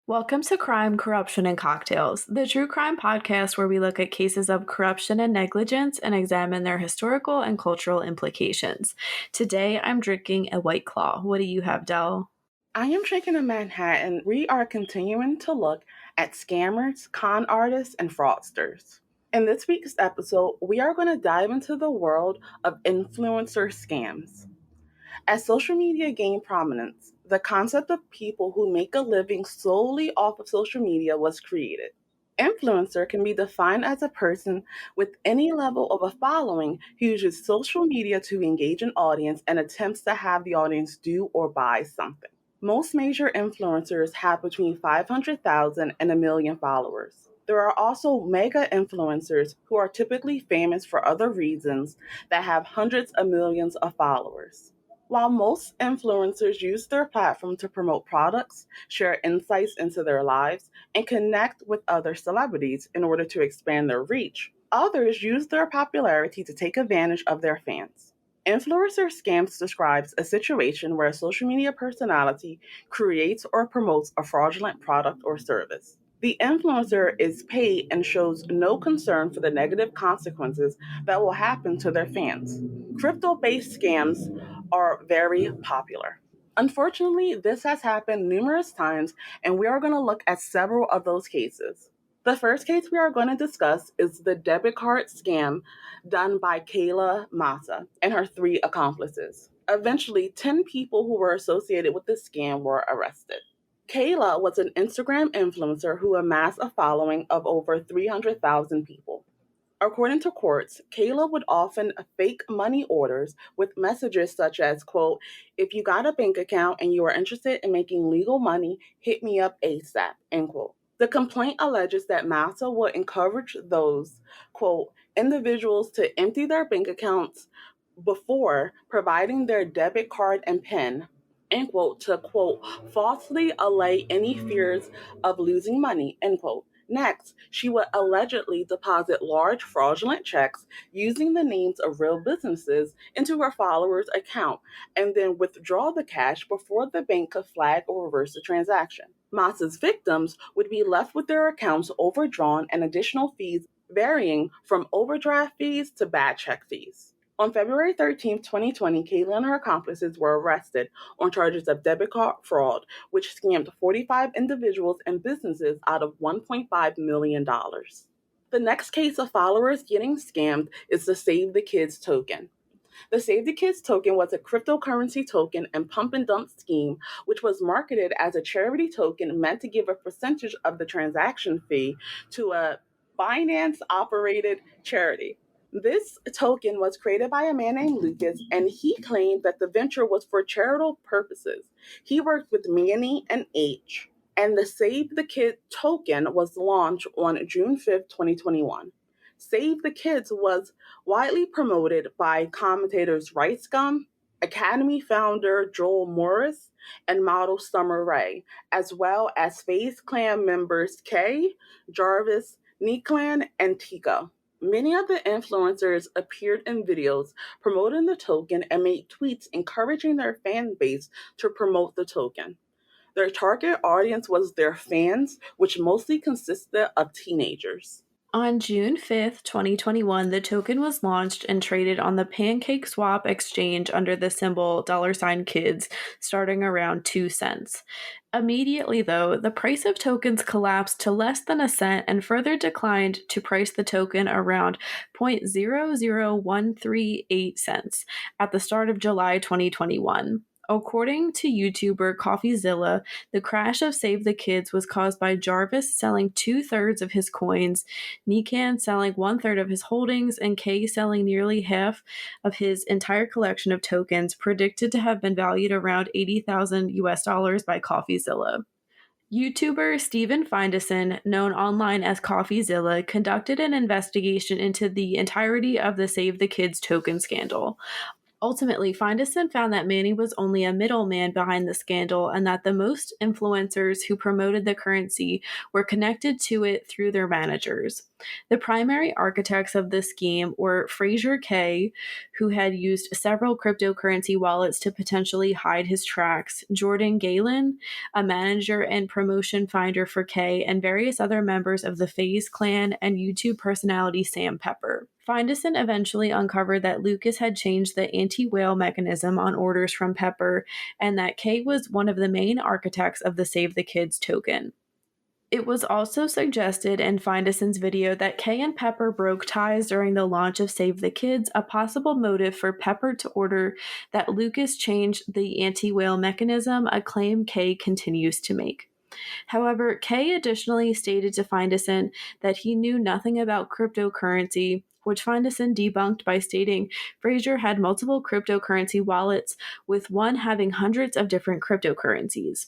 Welcome to Crime, Corruption, and Cocktails, the true crime podcast where we look at cases of corruption and negligence and examine their historical and cultural implications. Today, I'm drinking a White Claw. What do you have, Del? I am drinking a Manhattan. We are continuing to look at scammers, con artists, and fraudsters. In this week's episode, we are going to dive into the world of influencer scams. As social media gained prominence, the concept of people who make a living solely off of social media was created. Influencer can be defined as a person with any level of a following who uses social media to engage an audience and attempts to have the audience do or buy something. Most major influencers have between 500,000 and a million followers. There are also mega influencers who are typically famous for other reasons that have hundreds of millions of followers. While most influencers use their platform to promote products, share insights into their lives, and connect with other celebrities in order to expand their reach, others use their popularity to take advantage of their fans. Influencer scams describes a situation where a social media personality creates or promotes a fraudulent product or service. The influencer is paid and shows no concern for the negative consequences that will happen to their fans. Crypto-based scams are very popular. Unfortunately, this has happened numerous times, and we are going to look at several of those cases. The first case we are going to discuss is the debit card scam done by Kayla Massa and her 3 accomplices. Eventually, 10 people who were associated with the scam were arrested. Kayla was an Instagram influencer who amassed a following of over 300,000 people. According to courts, Kayla would often fake money orders with messages such as, quote, "If you got a bank account and you are interested in making legal money, hit me up ASAP," end quote. The complaint alleges that Massa would encourage those, quote, individuals to empty their bank accounts before providing their debit card and PIN, end quote, to, quote, falsely allay any fears of losing money, end quote. Next, she would allegedly deposit large fraudulent checks using the names of real businesses into her followers' account and then withdraw the cash before the bank could flag or reverse the transaction. Massa's victims would be left with their accounts overdrawn and additional fees varying from overdraft fees to bad check fees. On February 13, 2020, Kayla and her accomplices were arrested on charges of debit card fraud, which scammed 45 individuals and businesses out of $1.5 million. The next case of followers getting scammed is the Save the Kids token. The Save the Kids token was a cryptocurrency token and pump and dump scheme, which was marketed as a charity token meant to give a percentage of the transaction fee to a Binance-operated charity. This token was created by a man named Lucas, and he claimed that the venture was for charitable purposes. He worked with Manny and H, and the Save the Kid token was launched on June 5th, 2021. Save the Kids was widely promoted by commentators Rice Gum, Academy founder Joel Morris, and model Summer Rae, as well as FaZe Clan members Kay, Jarvis, Niklan, and Tico. Many of the influencers appeared in videos promoting the token and made tweets encouraging their fan base to promote the token. Their target audience was their fans, which mostly consisted of teenagers. On June 5th, 2021, the token was launched and traded on the PancakeSwap exchange under the symbol $kids, starting around 2 cents. Immediately, though, the price of tokens collapsed to less than a cent and further declined to price the token around 0.00138 cents at the start of July 2021. According to YouTuber Coffeezilla, the crash of Save the Kids was caused by Jarvis selling 2/3 of his coins, Nikan selling 1/3 of his holdings, and Kay selling nearly half of his entire collection of tokens, predicted to have been valued around $80,000 by Coffeezilla. YouTuber Steven Findeson, known online as Coffeezilla, conducted an investigation into the entirety of the Save the Kids token scandal. Ultimately, Feinstein found that Manny was only a middleman behind the scandal and that the most influencers who promoted the currency were connected to it through their managers. The primary architects of the scheme were Fraser Kay, who had used several cryptocurrency wallets to potentially hide his tracks, Jordan Galen, a manager and promotion finder for Kay, and various other members of the FaZe clan, and YouTube personality Sam Pepper. Feinstein eventually uncovered that Lucas had changed the anti-whale mechanism on orders from Pepper, and that Kay was one of the main architects of the Save the Kids token. It was also suggested in Feinstein's video that Kay and Pepper broke ties during the launch of Save the Kids, a possible motive for Pepper to order that Lucas change the anti-whale mechanism, a claim Kay continues to make. However, Kay additionally stated to Feinstein that he knew nothing about cryptocurrency, which Feinstein debunked by stating Fraser had multiple cryptocurrency wallets, with one having hundreds of different cryptocurrencies.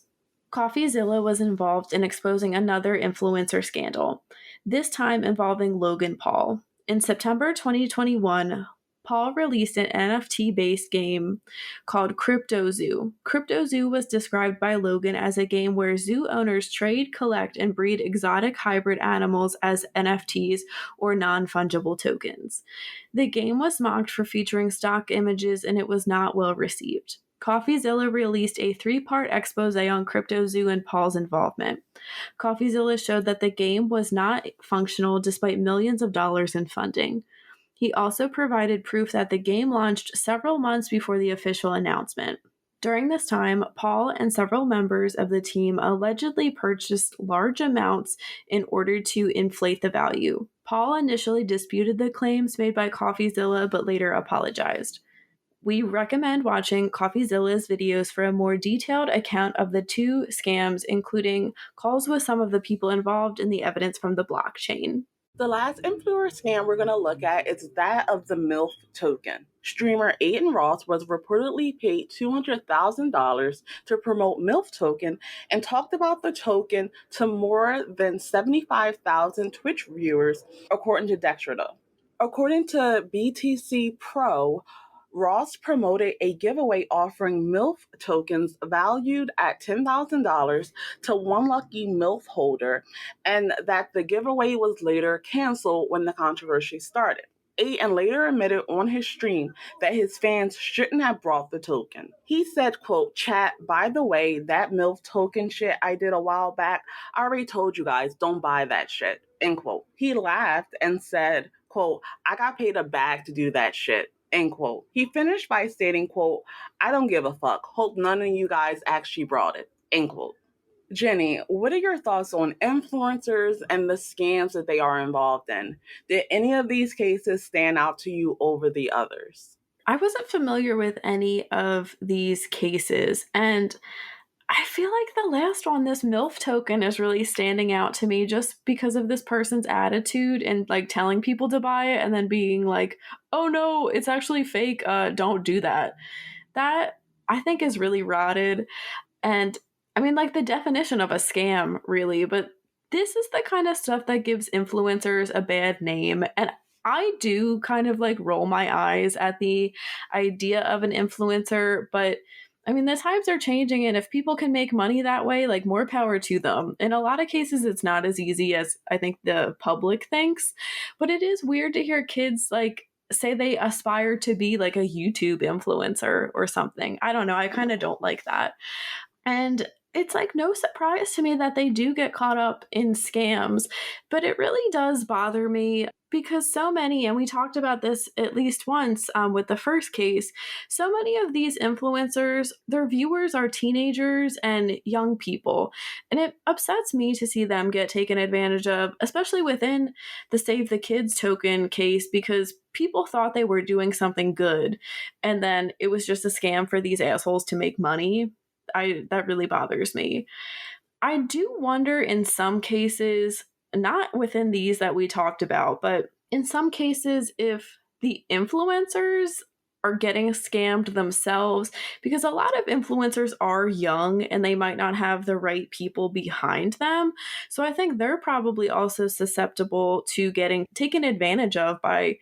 Coffeezilla was involved in exposing another influencer scandal, this time involving Logan Paul. In September 2021, Paul released an NFT-based game called Crypto Zoo. Crypto Zoo was described by Logan as a game where zoo owners trade, collect, and breed exotic hybrid animals as NFTs or non-fungible tokens. The game was mocked for featuring stock images and it was not well received. Coffeezilla released a 3-part expose on CryptoZoo and Paul's involvement. Coffeezilla showed that the game was not functional despite millions of dollars in funding. He also provided proof that the game launched several months before the official announcement. During this time, Paul and several members of the team allegedly purchased large amounts in order to inflate the value. Paul initially disputed the claims made by Coffeezilla but later apologized. We recommend watching Coffeezilla's videos for a more detailed account of the two scams, including calls with some of the people involved and the evidence from the blockchain. The last influencer scam we're going to look at is that of the MILF token. Streamer Aiden Ross was reportedly paid $200,000 to promote MILF token and talked about the token to more than 75,000 Twitch viewers, according to Dextrado. According to BTC Pro, Ross promoted a giveaway offering MILF tokens valued at $10,000 to one lucky MILF holder, and that the giveaway was later canceled when the controversy started. Aiden later admitted on his stream that his fans shouldn't have brought the token. He said, quote, "Chat, by the way, that MILF token shit I did a while back, I already told you guys, don't buy that shit," end quote. He laughed and said, quote, "I got paid a bag to do that shit," end quote. He finished by stating, quote, "I don't give a fuck. Hope none of you guys actually brought it," end quote. Jenny, what are your thoughts on influencers and the scams that they are involved in? Did any of these cases stand out to you over the others? I wasn't familiar with any of these cases, and I feel like the last one, this MILF token, is really standing out to me just because of this person's attitude and like telling people to buy it and then being like, oh no, it's actually fake. Don't do that. That I think is really rotted. And I mean, like the definition of a scam, really, but this is the kind of stuff that gives influencers a bad name. And I do kind of like roll my eyes at the idea of an influencer, but I mean, the times are changing, and if people can make money that way, like more power to them. In a lot of cases, it's not as easy as I think the public thinks, but it is weird to hear kids like say they aspire to be like a YouTube influencer or something. I don't know. I kind of don't like that. And it's like no surprise to me that they do get caught up in scams, but it really does bother me because so many, and we talked about this at least once with the first case, so many of these influencers, their viewers are teenagers and young people. And it upsets me to see them get taken advantage of, especially within the Save the Kids token case, because people thought they were doing something good. And then it was just a scam for these assholes to make money. That really bothers me. I do wonder in some cases, not within these that we talked about, but in some cases if the influencers are getting scammed themselves, because a lot of influencers are young and they might not have the right people behind them. So I think they're probably also susceptible to getting taken advantage of by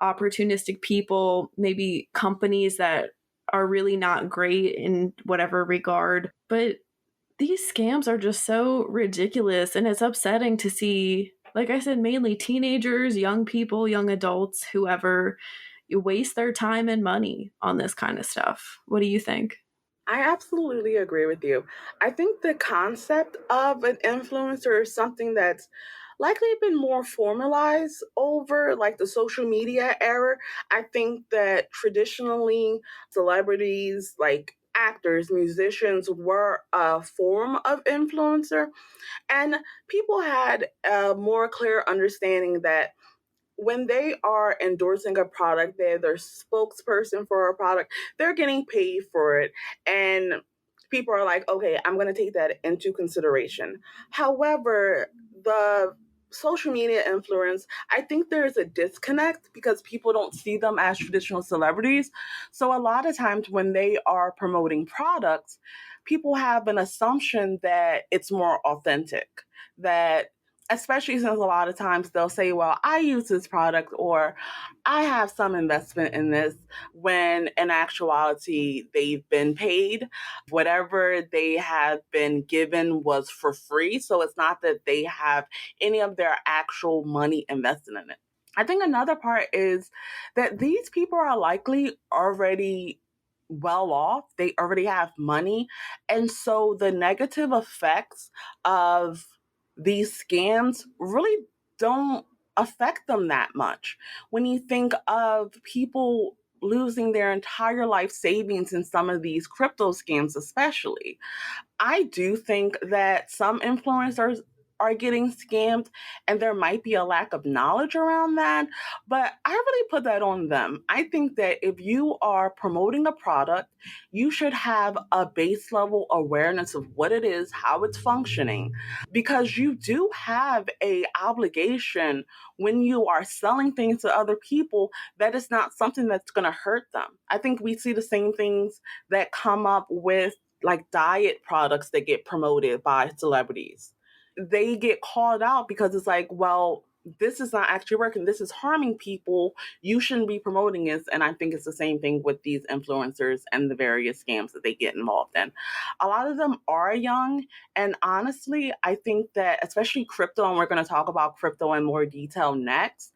opportunistic people, maybe companies that are really not great in whatever regard. But these scams are just so ridiculous, and it's upsetting to see, like I said, mainly teenagers, young people, young adults, whoever, you waste their time and money on this kind of stuff. What do you think? I absolutely agree with you. I think the concept of an influencer is something that's likely been more formalized over like the social media era. I think that traditionally celebrities like actors, musicians were a form of influencer, and people had a more clear understanding that when they are endorsing a product, they're their spokesperson for a product, they're getting paid for it. And people are like, okay, I'm going to take that into consideration. However, the social media influence, I think there's a disconnect because people don't see them as traditional celebrities. So a lot of times when they are promoting products, people have an assumption that it's more authentic, that especially since a lot of times they'll say, well, I use this product or I have some investment in this, when in actuality, they've been paid. Whatever they have been given was for free. So it's not that they have any of their actual money invested in it. I think another part is that these people are likely already well off. They already have money. And so the negative effects of these scams really don't affect them that much. When you think of people losing their entire life savings in some of these crypto scams, especially, I do think that some influencers are getting scammed and there might be a lack of knowledge around that, but I really put that on them. I think that if you are promoting a product, you should have a base level awareness of what it is, how it's functioning, because you do have a obligation when you are selling things to other people that it's not something that's going to hurt them. I think we see the same things that come up with like diet products that get promoted by celebrities. They get called out because it's like, well, this is not actually working. This is harming people. You shouldn't be promoting this. And I think it's the same thing with these influencers and the various scams that they get involved in. A lot of them are young. And honestly, I think that especially crypto, and we're going to talk about crypto in more detail next,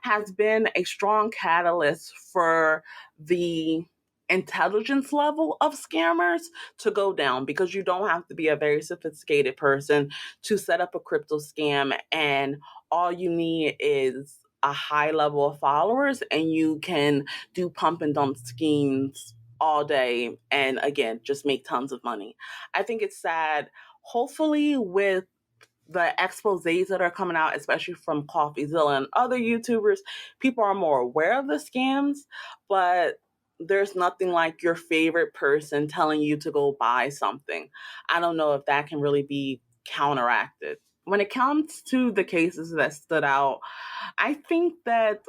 has been a strong catalyst for the intelligence level of scammers to go down, because you don't have to be a very sophisticated person to set up a crypto scam, and all you need is a high level of followers and you can do pump and dump schemes all day and again just make tons of money. I think it's sad. Hopefully with the exposés that are coming out, especially from Coffeezilla and other YouTubers, people are more aware of the scams, but there's nothing like your favorite person telling you to go buy something. I don't know if that can really be counteracted. When it comes to the cases that stood out, I think that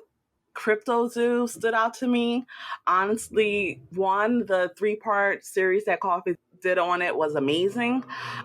Crypto Zoo stood out to me. Honestly, one, the three-part series that Coffee did on it was amazing.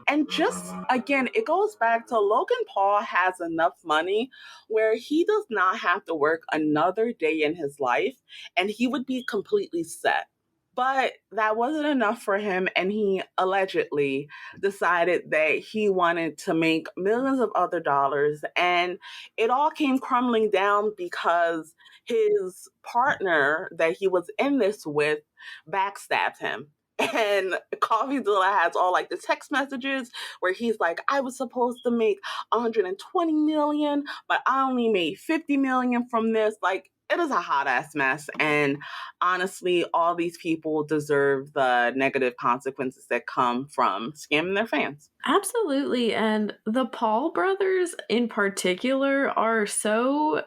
And just again, it goes back to Logan Paul has enough money where he does not have to work another day in his life and he would be completely set. But that wasn't enough for him, and he allegedly decided that he wanted to make millions of other dollars. And it all came crumbling down because his partner that he was in this with backstabbed him. And Coffeezilla has all like the text messages where he's like, I was supposed to make 120 million, but I only made 50 million from this. Like, it is a hot ass mess. And honestly, all these people deserve the negative consequences that come from scamming their fans. Absolutely. And the Paul brothers in particular are so,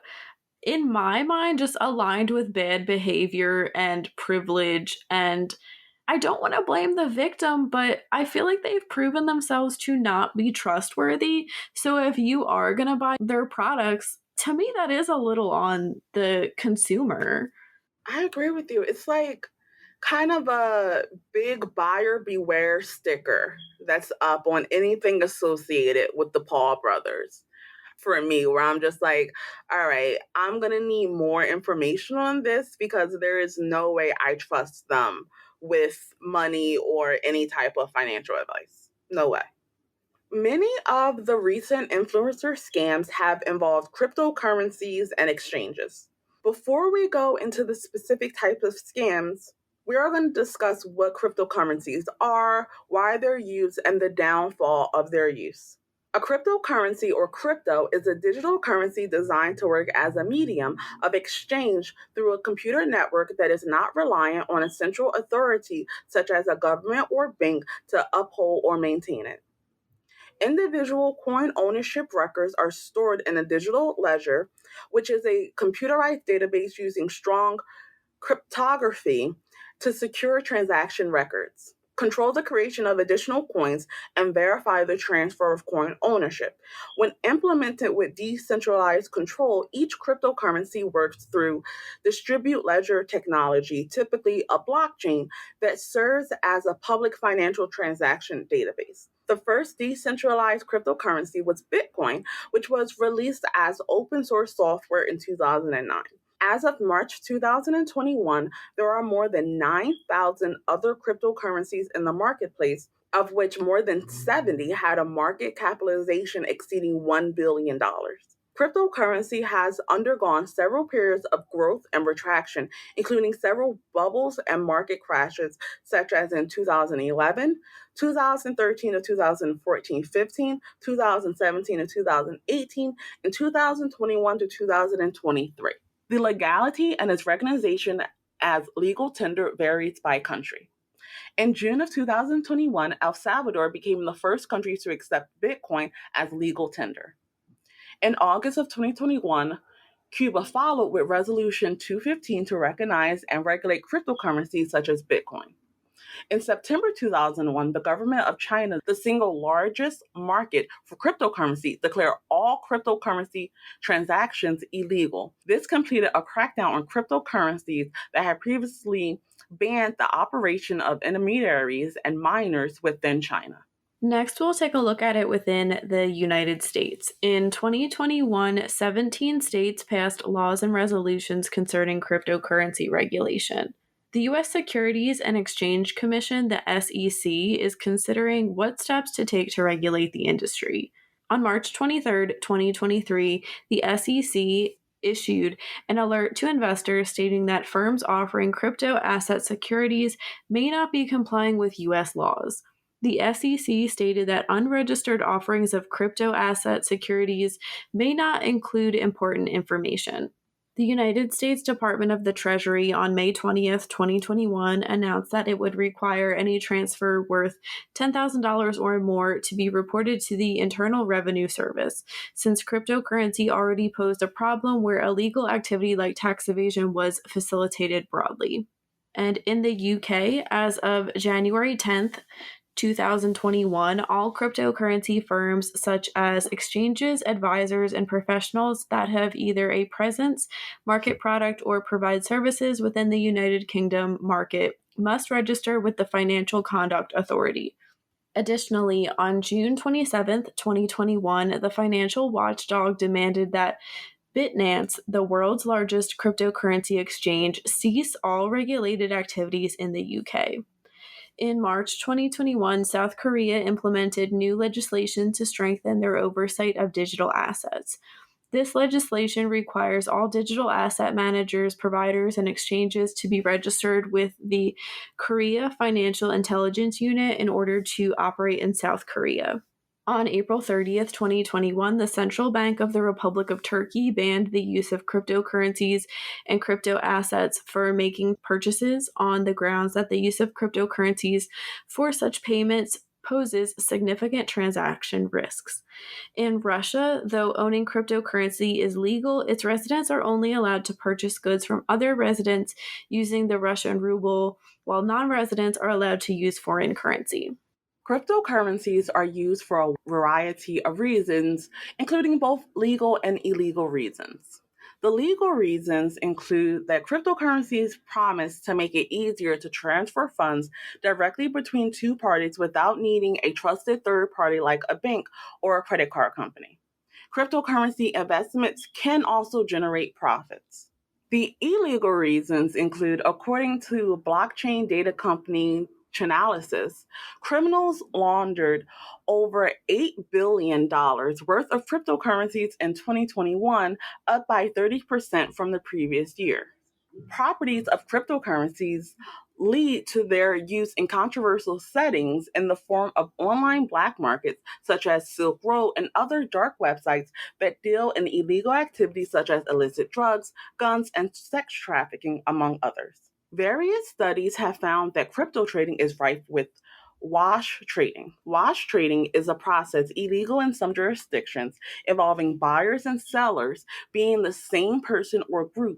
in my mind, just aligned with bad behavior and privilege. And I don't want to blame the victim, but I feel like they've proven themselves to not be trustworthy. So if you are going to buy their products, to me, that is a little on the consumer. I agree with you. It's like kind of a big buyer beware sticker that's up on anything associated with the Paul brothers. for me, where I'm just like, all right, I'm going to need more information on this because there is no way I trust them with money or any type of financial advice. No way. Many of the recent influencer scams have involved cryptocurrencies and exchanges. Before we go into the specific types of scams, we are going to discuss what cryptocurrencies are, why they're used, and the downfall of their use. A cryptocurrency or crypto is a digital currency designed to work as a medium of exchange through a computer network that is not reliant on a central authority such as a government or bank to uphold or maintain it. Individual coin ownership records are stored in a digital ledger, which is a computerized database using strong cryptography to secure transaction records, control the creation of additional coins, and verify the transfer of coin ownership. When implemented with decentralized control, each cryptocurrency works through distributed ledger technology, typically a blockchain, that serves as a public financial transaction database. The first decentralized cryptocurrency was Bitcoin, which was released as open source software in 2009. As of March 2021, there are more than 9,000 other cryptocurrencies in the marketplace, of which more than 70 had a market capitalization exceeding $1 billion. Cryptocurrency has undergone several periods of growth and retraction, including several bubbles and market crashes, such as in 2011, 2013 to 2014 15, 2017 to 2018, and 2021 to 2023. The legality and its recognition as legal tender varies by country. In June of 2021, El Salvador became the first country to accept Bitcoin as legal tender. In August of 2021, Cuba followed with Resolution 215 to recognize and regulate cryptocurrencies such as Bitcoin. In September 2001, the government of China, the single largest market for cryptocurrency, declared all cryptocurrency transactions illegal. This completed a crackdown on cryptocurrencies that had previously banned the operation of intermediaries and miners within China. Next, we'll take a look at it within the United States. In 2021, 17 states passed laws and resolutions concerning cryptocurrency regulation. The U.S. Securities and Exchange Commission, the SEC, is considering what steps to take to regulate the industry. On March 23, 2023, the SEC issued an alert to investors stating that firms offering crypto asset securities may not be complying with U.S. laws. The SEC stated that unregistered offerings of crypto asset securities may not include important information. The United States Department of the Treasury on May 20th, 2021 announced that it would require any transfer worth $10,000 or more to be reported to the Internal Revenue Service, since cryptocurrency already posed a problem where illegal activity like tax evasion was facilitated broadly. And in the UK, as of January 10th, 2021, all cryptocurrency firms, such as exchanges, advisors, and professionals that have either a presence, market product, or provide services within the United Kingdom market, must register with the Financial Conduct Authority. Additionally, on June 27th, 2021, the financial watchdog demanded that Binance, the world's largest cryptocurrency exchange, cease all regulated activities in the UK. In March 2021, South Korea implemented new legislation to strengthen their oversight of digital assets. This legislation requires all digital asset managers, providers, and exchanges to be registered with the Korea Financial Intelligence Unit in order to operate in South Korea. On April 30th, 2021, the Central Bank of the Republic of Turkey banned the use of cryptocurrencies and crypto assets for making purchases on the grounds that the use of cryptocurrencies for such payments poses significant transaction risks. In Russia, though owning cryptocurrency is legal, its residents are only allowed to purchase goods from other residents using the Russian ruble, while non-residents are allowed to use foreign currency. Cryptocurrencies are used for a variety of reasons, including both legal and illegal reasons. The legal reasons include that cryptocurrencies promise to make it easier to transfer funds directly between two parties without needing a trusted third party like a bank or a credit card company. Cryptocurrency investments can also generate profits. The illegal reasons include, according to blockchain data company Chainalysis, criminals laundered over $8 billion worth of cryptocurrencies in 2021, up by 30% from the previous year. Properties of cryptocurrencies lead to their use in controversial settings in the form of online black markets such as Silk Road and other dark websites that deal in illegal activities such as illicit drugs, guns, and sex trafficking, among others. Various studies have found that crypto trading is rife with wash trading. Wash trading is a process illegal in some jurisdictions involving buyers and sellers being the same person or group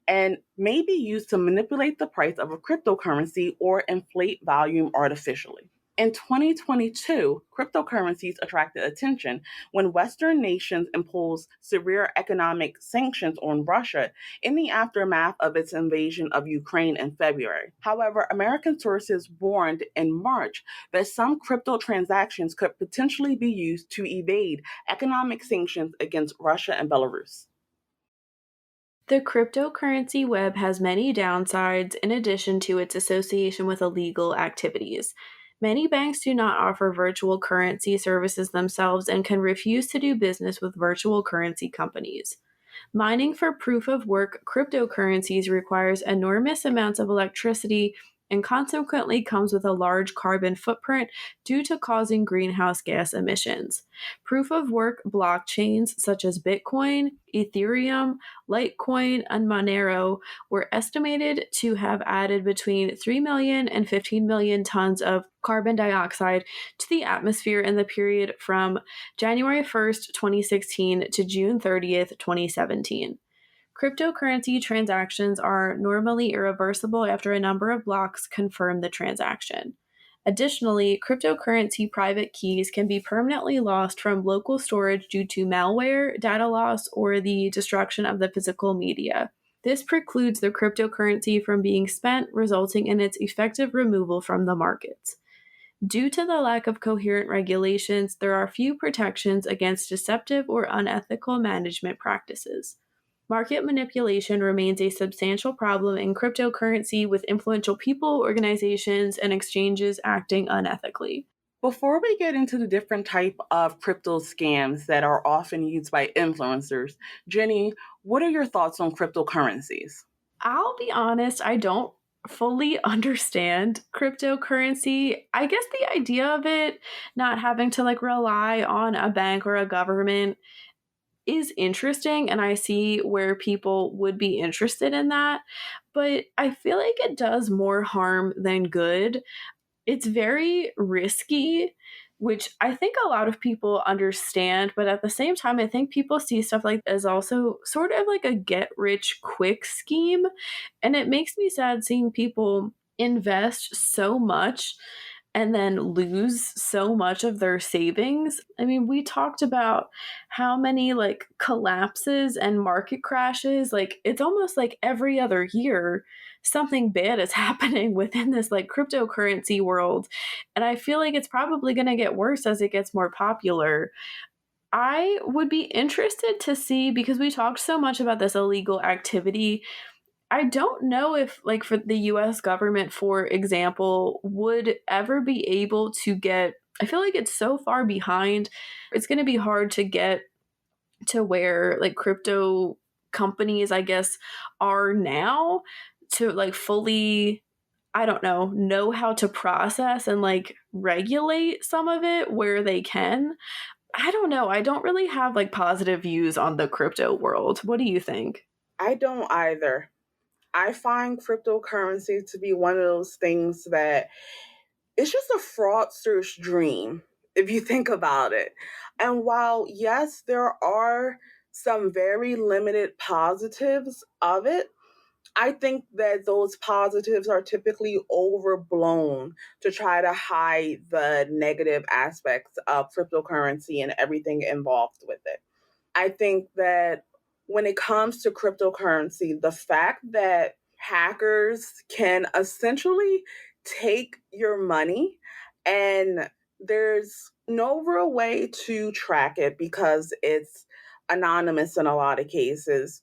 and may be used to manipulate the price of a cryptocurrency or inflate volume artificially. In 2022, cryptocurrencies attracted attention when Western nations imposed severe economic sanctions on Russia in the aftermath of its invasion of Ukraine in February. However, American sources warned in March that some crypto transactions could potentially be used to evade economic sanctions against Russia and Belarus. The cryptocurrency web has many downsides in addition to its association with illegal activities. Many banks do not offer virtual currency services themselves and can refuse to do business with virtual currency companies. Mining for proof of work cryptocurrencies requires enormous amounts of electricity and consequently comes with a large carbon footprint due to causing greenhouse gas emissions. Proof of work blockchains such as Bitcoin, Ethereum, Litecoin, and Monero were estimated to have added between 3 million and 15 million tons of carbon dioxide to the atmosphere in the period from January 1st, 2016 to June 30th, 2017. Cryptocurrency transactions are normally irreversible after a number of blocks confirm the transaction. Additionally, cryptocurrency private keys can be permanently lost from local storage due to malware, data loss, or the destruction of the physical media. This precludes the cryptocurrency from being spent, resulting in its effective removal from the markets. Due to the lack of coherent regulations, there are few protections against deceptive or unethical management practices. Market manipulation remains a substantial problem in cryptocurrency, with influential people, organizations, and exchanges acting unethically. Before we get into the different type of crypto scams that are often used by influencers, Jenny, what are your thoughts on cryptocurrencies? I'll be honest, I don't fully understand cryptocurrency. I guess the idea of it not having to rely on a bank or a government is interesting, and I see where people would be interested in that, but I feel like it does more harm than good. It's very risky, which I think a lot of people understand, but at the same time, I think people see stuff like as also sort of like a get rich quick scheme. And it makes me sad seeing people invest so much and then lose so much of their savings. I mean, we talked about how many collapses and market crashes, it's almost like every other year something bad is happening within this cryptocurrency world. And I feel like it's probably going to get worse as it gets more popular. I would be interested to see, because we talked so much about this illegal activity, I don't know if, for the US government, for example, would ever be able to get. I feel like it's so far behind. It's going to be hard to get to where, crypto companies, I guess, are now to, fully, I don't know how to process and, regulate some of it where they can. I don't know. I don't really have, positive views on the crypto world. What do you think? I don't either. I find cryptocurrency to be one of those things that it's just a fraudster's dream, if you think about it. And while, yes, there are some very limited positives of it, I think that those positives are typically overblown to try to hide the negative aspects of cryptocurrency and everything involved with it. I think that when it comes to cryptocurrency, the fact that hackers can essentially take your money and There's no real way to track it because it's anonymous in a lot of cases.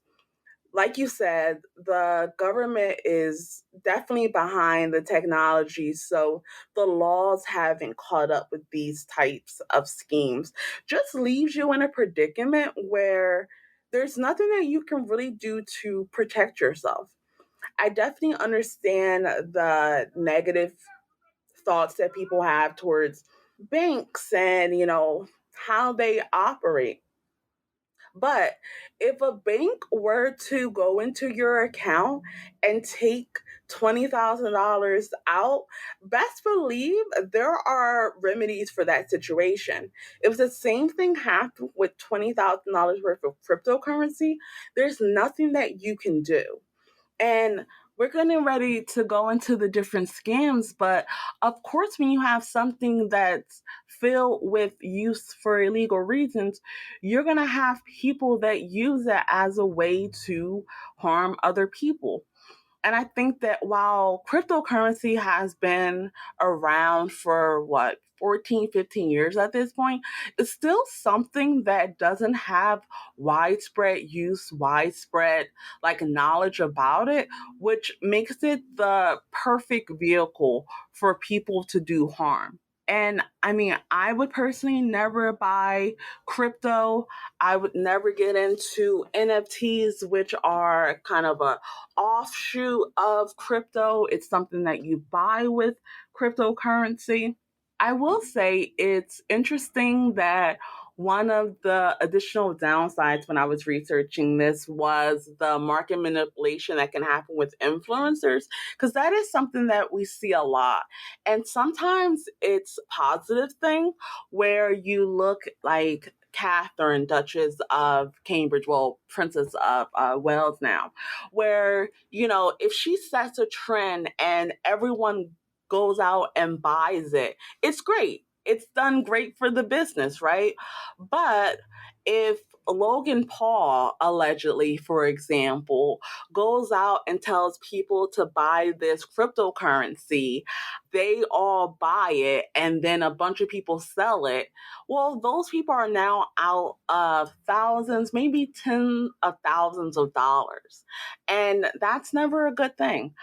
Like you said, the government is definitely behind the technology, so the laws haven't caught up with these types of schemes. Just leaves you in a predicament where there's nothing that you can really do to protect yourself. I definitely understand the negative thoughts that people have towards banks and, how they operate. But if a bank were to go into your account and take $20,000 out, best believe there are remedies for that situation. If the same thing happened with $20,000 worth of cryptocurrency, there's nothing that you can do. And we're getting ready to go into the different scams, but of course, when you have something that's filled with use for illegal reasons, you're going to have people that use it as a way to harm other people. And I think that while cryptocurrency has been around for 14, 15 years at this point, it's still something that doesn't have widespread use, widespread knowledge about it, which makes it the perfect vehicle for people to do harm. And I mean, I would personally never buy crypto. I would never get into NFTs, which are kind of a offshoot of crypto. It's something that you buy with cryptocurrency. I will say it's interesting that one of the additional downsides when I was researching this was the market manipulation that can happen with influencers, because that is something that we see a lot. And sometimes it's a positive thing where you look like Catherine, Duchess of Cambridge, well, Princess of Wales now, where, if she sets a trend and everyone goes out and buys it, it's great. It's done great for the business, right? But if Logan Paul, allegedly, for example, goes out and tells people to buy this cryptocurrency, they all buy it, and then a bunch of people sell it. Well, those people are now out of thousands, maybe tens of thousands of dollars. And that's never a good thing.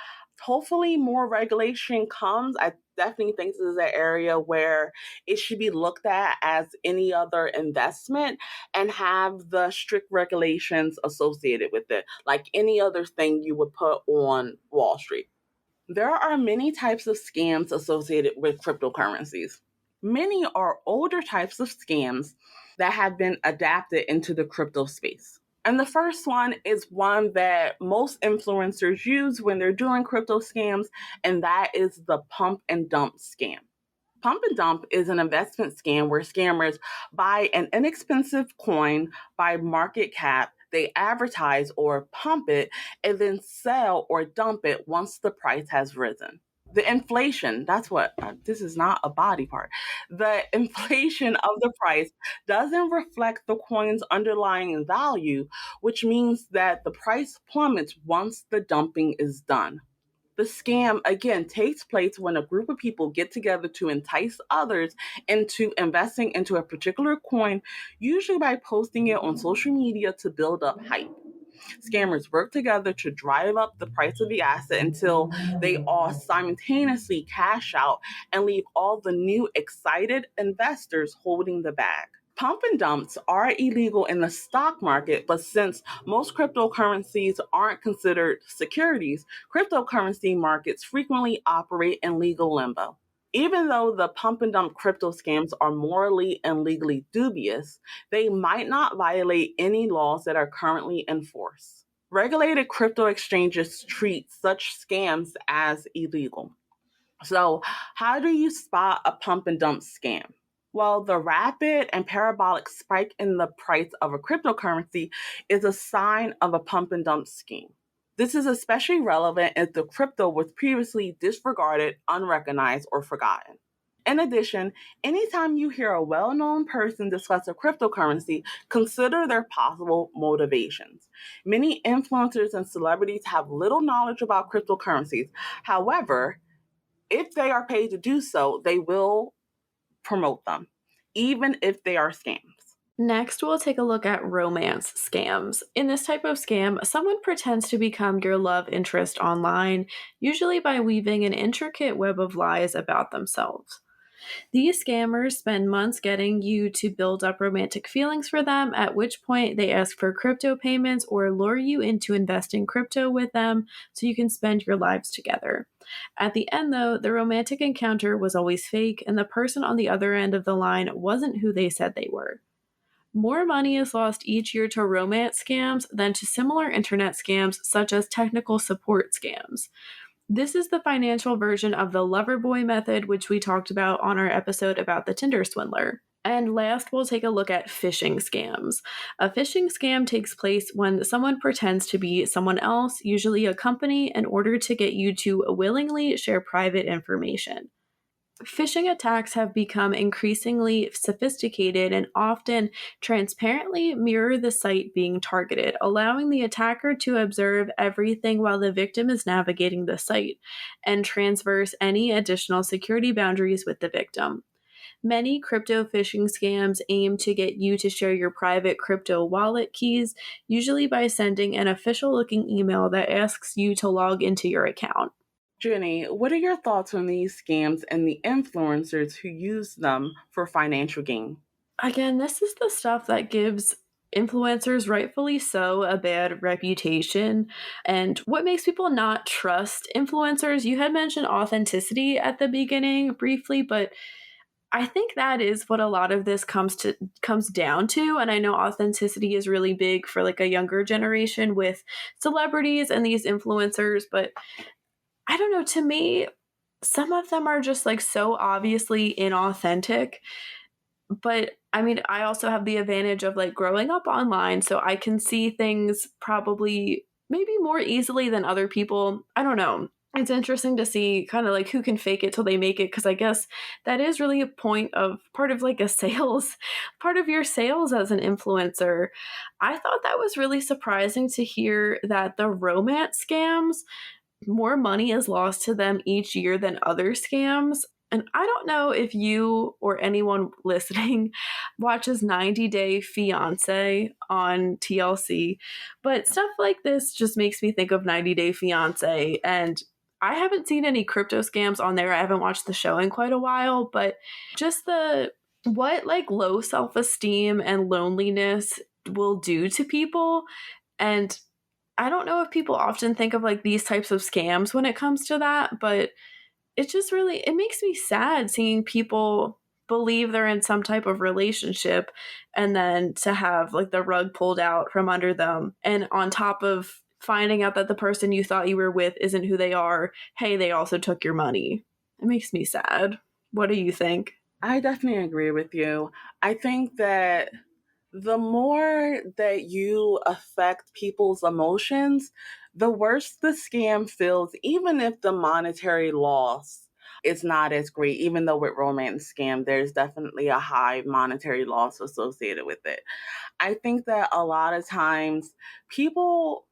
Hopefully, more regulation comes. I definitely think this is an area where it should be looked at as any other investment and have the strict regulations associated with it, like any other thing you would put on Wall Street. There are many types of scams associated with cryptocurrencies. Many are older types of scams that have been adapted into the crypto space. And the first one is one that most influencers use when they're doing crypto scams, and that is the pump and dump scam. Pump and dump is an investment scam where scammers buy an inexpensive coin by market cap, they advertise or pump it, and then sell or dump it once the price has risen. The inflation, that's what, this is not a body part. The inflation of the price doesn't reflect the coin's underlying value, which means that the price plummets once the dumping is done. The scam, again, takes place when a group of people get together to entice others into investing into a particular coin, usually by posting it on social media to build up hype. Scammers work together to drive up the price of the asset until they all simultaneously cash out and leave all the new excited investors holding the bag. Pump and dumps are illegal in the stock market, but since most cryptocurrencies aren't considered securities, cryptocurrency markets frequently operate in legal limbo. Even though the pump and dump crypto scams are morally and legally dubious, they might not violate any laws that are currently in force. Regulated crypto exchanges treat such scams as illegal. So, how do you spot a pump and dump scam? Well, the rapid and parabolic spike in the price of a cryptocurrency is a sign of a pump and dump scheme. This is especially relevant if the crypto was previously disregarded, unrecognized, or forgotten. In addition, anytime you hear a well known person discuss a cryptocurrency, consider their possible motivations. Many influencers and celebrities have little knowledge about cryptocurrencies. However, if they are paid to do so, they will promote them, even if they are scams. Next, we'll take a look at romance scams. In this type of scam, someone pretends to become your love interest online, usually by weaving an intricate web of lies about themselves. These scammers spend months getting you to build up romantic feelings for them, at which point they ask for crypto payments or lure you into investing crypto with them so you can spend your lives together. At the end, though, the romantic encounter was always fake, and the person on the other end of the line wasn't who they said they were. More money is lost each year to romance scams than to similar internet scams such as technical support scams. This is the financial version of the Loverboy method, which we talked about on our episode about the Tinder swindler. And last, we'll take a look at phishing scams. A phishing scam takes place when someone pretends to be someone else, usually a company, in order to get you to willingly share private information. Phishing attacks have become increasingly sophisticated and often transparently mirror the site being targeted, allowing the attacker to observe everything while the victim is navigating the site and transverse any additional security boundaries with the victim. Many crypto phishing scams aim to get you to share your private crypto wallet keys, usually by sending an official looking email that asks you to log into your account. Jenny, what are your thoughts on these scams and the influencers who use them for financial gain? Again, this is the stuff that gives influencers, rightfully so, a bad reputation. And what makes people not trust influencers? You had mentioned authenticity at the beginning briefly, but I think that is what a lot of this comes down to. And I know authenticity is really big for like a younger generation with celebrities and these influencers, but I don't know, to me, some of them are just like so obviously inauthentic. But I mean, I also have the advantage of like growing up online, so I can see things probably maybe more easily than other people. I don't know. It's interesting to see kind of like who can fake it till they make it, because I guess that is really a point of part of like a sales, part of your sales as an influencer. I thought that was really surprising to hear that the romance scams, more money is lost to them each year than other scams. And I don't know if you or anyone listening watches 90 Day Fiance on TLC, but stuff like this just makes me think of 90 Day Fiance. And I haven't seen any crypto scams on there. I haven't watched the show in quite a while, but just the what like low self-esteem and loneliness will do to people. And I don't know if people often think of like these types of scams when it comes to that, but it just really it makes me sad seeing people believe they're in some type of relationship and then to have like the rug pulled out from under them, and on top of finding out that the person you thought you were with isn't who they are, hey, they also took your money. It makes me sad. What do you think? I definitely agree with you. I think that the more that you affect people's emotions, the worse the scam feels, even if the monetary loss is not as great. Even though with romance scam, there's definitely a high monetary loss associated with it. I think that a lot of times people,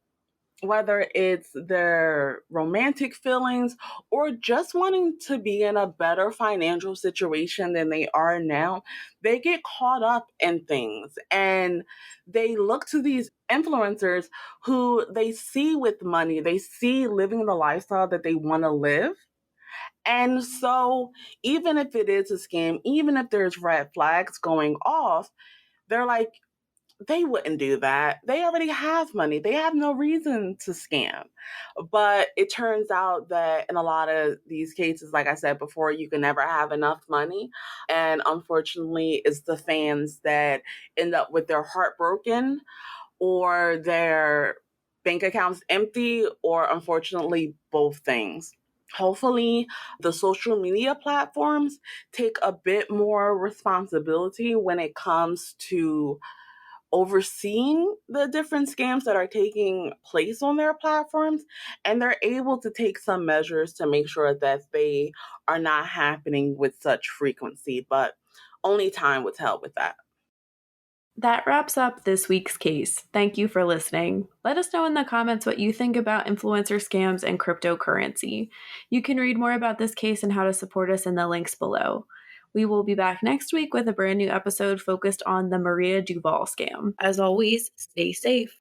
whether it's their romantic feelings or just wanting to be in a better financial situation than they are now, they get caught up in things and they look to these influencers who they see with money, they see living the lifestyle that they want to live. And so, even if it is a scam, even if there's red flags going off, they're like, they wouldn't do that. They already have money. They have no reason to scam. But it turns out that in a lot of these cases, like I said before, you can never have enough money. And unfortunately, it's the fans that end up with their heart broken or their bank accounts empty, or unfortunately, both things. Hopefully, the social media platforms take a bit more responsibility when it comes to overseeing the different scams that are taking place on their platforms, and they're able to take some measures to make sure that they are not happening with such frequency, but only time will tell with that. That wraps up this week's case. Thank you for listening. Let us know in the comments what you think about influencer scams and cryptocurrency. You can read more about this case and how to support us in the links below. We will be back next week with a brand new episode focused on the Maria Duval scam. As always, stay safe.